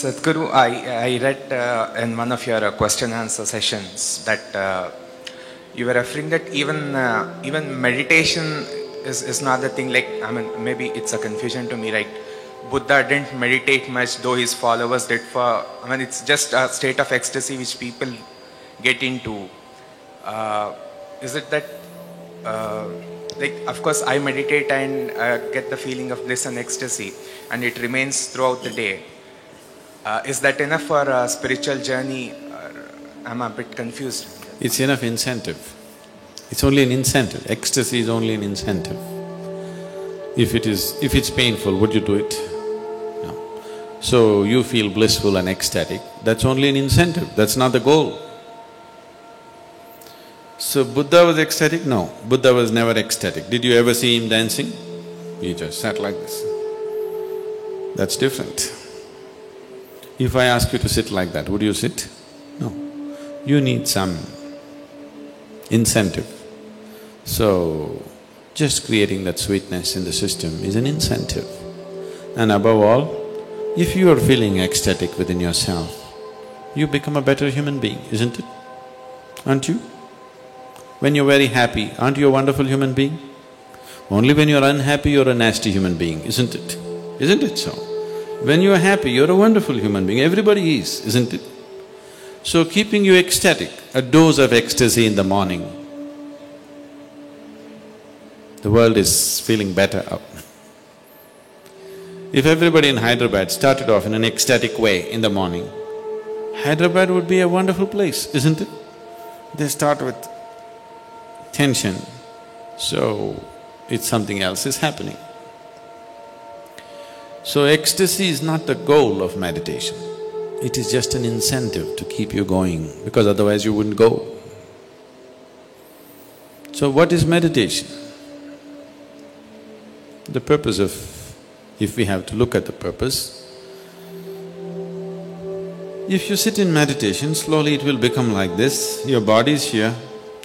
Sadhguru, I read in one of your question answer sessions that you were referring that even meditation is not the thing. Like, I mean, maybe it's a confusion to me. Right, Buddha didn't meditate much, though his followers did. I mean, it's just a state of ecstasy which people get into. Is it that? Like, of course, I meditate and get the feeling of bliss and ecstasy, and it remains throughout the day. Is that enough for a spiritual journey? I'm a bit confused. It's enough incentive. It's only an incentive. Ecstasy is only an incentive. If it's painful, would you do it? No. So you feel blissful and ecstatic, that's only an incentive, that's not the goal. So Buddha was ecstatic? No, Buddha was never ecstatic. Did you ever see him dancing? He just sat like this. That's different. If I ask you to sit like that, would you sit? No. You need some incentive. So, just creating that sweetness in the system is an incentive. And above all, if you are feeling ecstatic within yourself, you become a better human being, isn't it? Aren't you? When you're very happy, aren't you a wonderful human being? Only when you're unhappy, you're a nasty human being, isn't it? Isn't it so? When you're happy, you're a wonderful human being, everybody is, isn't it? So keeping you ecstatic, a dose of ecstasy in the morning, the world is feeling better out. If everybody in Hyderabad started off in an ecstatic way in the morning, Hyderabad would be a wonderful place, isn't it? They start with tension, so it's something else is happening. So ecstasy is not the goal of meditation, it is just an incentive to keep you going, because otherwise you wouldn't go. So what is meditation? The purpose of… if we have to look at the purpose, if you sit in meditation, slowly it will become like this, your body is here,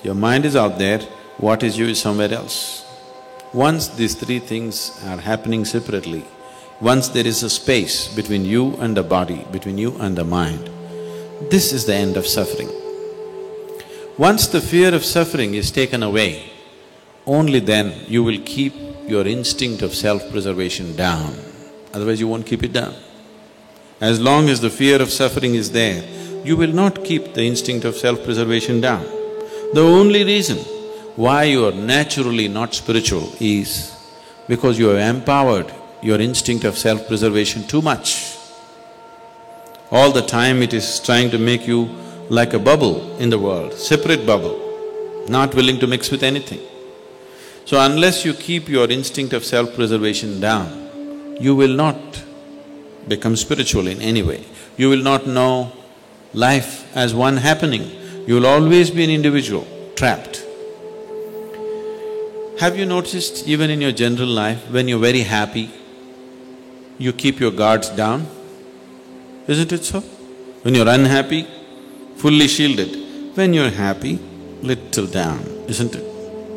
your mind is out there, what is you is somewhere else. Once these three things are happening separately, once there is a space between you and the body, between you and the mind, this is the end of suffering. Once the fear of suffering is taken away, only then you will keep your instinct of self-preservation down, otherwise you won't keep it down. As long as the fear of suffering is there, you will not keep the instinct of self-preservation down. The only reason why you are naturally not spiritual is because you have empowered your instinct of self-preservation too much. All the time it is trying to make you like a bubble in the world, separate bubble, not willing to mix with anything. So unless you keep your instinct of self-preservation down, you will not become spiritual in any way. You will not know life as one happening. You will always be an individual, trapped. Have you noticed even in your general life, when you're very happy, you keep your guards down? Isn't it so? When you're unhappy, fully shielded. When you're happy, little down, isn't it?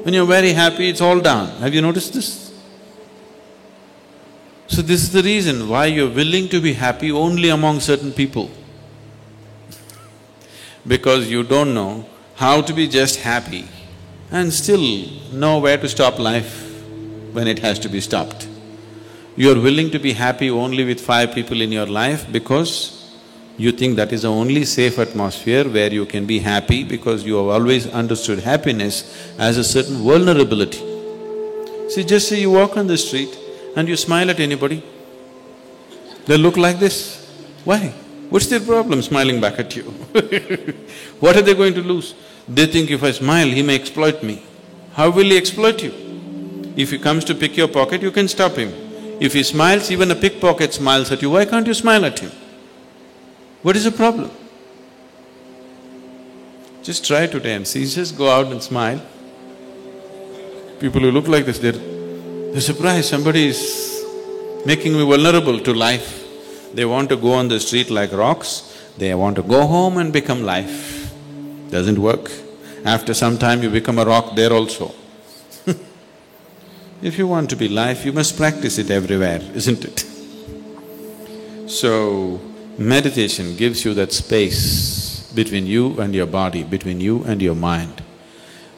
When you're very happy, it's all down. Have you noticed this? So this is the reason why you're willing to be happy only among certain people. Because you don't know how to be just happy and still know where to stop life when it has to be stopped. You are willing to be happy only with 5 people in your life because you think that is the only safe atmosphere where you can be happy, because you have always understood happiness as a certain vulnerability. See, just say you walk on the street and you smile at anybody, they look like this. Why? What's their problem smiling back at you? What are they going to lose? They think if I smile, he may exploit me. How will he exploit you? If he comes to pick your pocket, you can stop him. If he smiles, even a pickpocket smiles at you, why can't you smile at him? What is the problem? Just try today and see, just go out and smile. People who look like this, they're surprised, somebody is making me vulnerable to life. They want to go on the street like rocks, they want to go home and become life. Doesn't work. After some time you become a rock there also. If you want to be life, you must practice it everywhere, isn't it? So, Meditation gives you that space between you and your body, between you and your mind.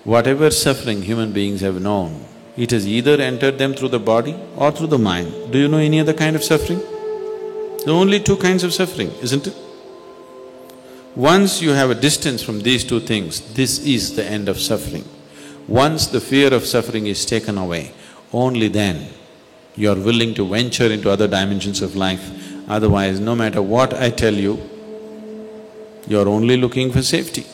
Whatever suffering human beings have known, it has either entered them through the body or through the mind. Do you know any other kind of suffering? There are only two kinds of suffering, isn't it? Once you have a distance from these two things, this is the end of suffering. Once the fear of suffering is taken away, only then you are willing to venture into other dimensions of life. Otherwise, no matter what I tell you, you are only looking for safety.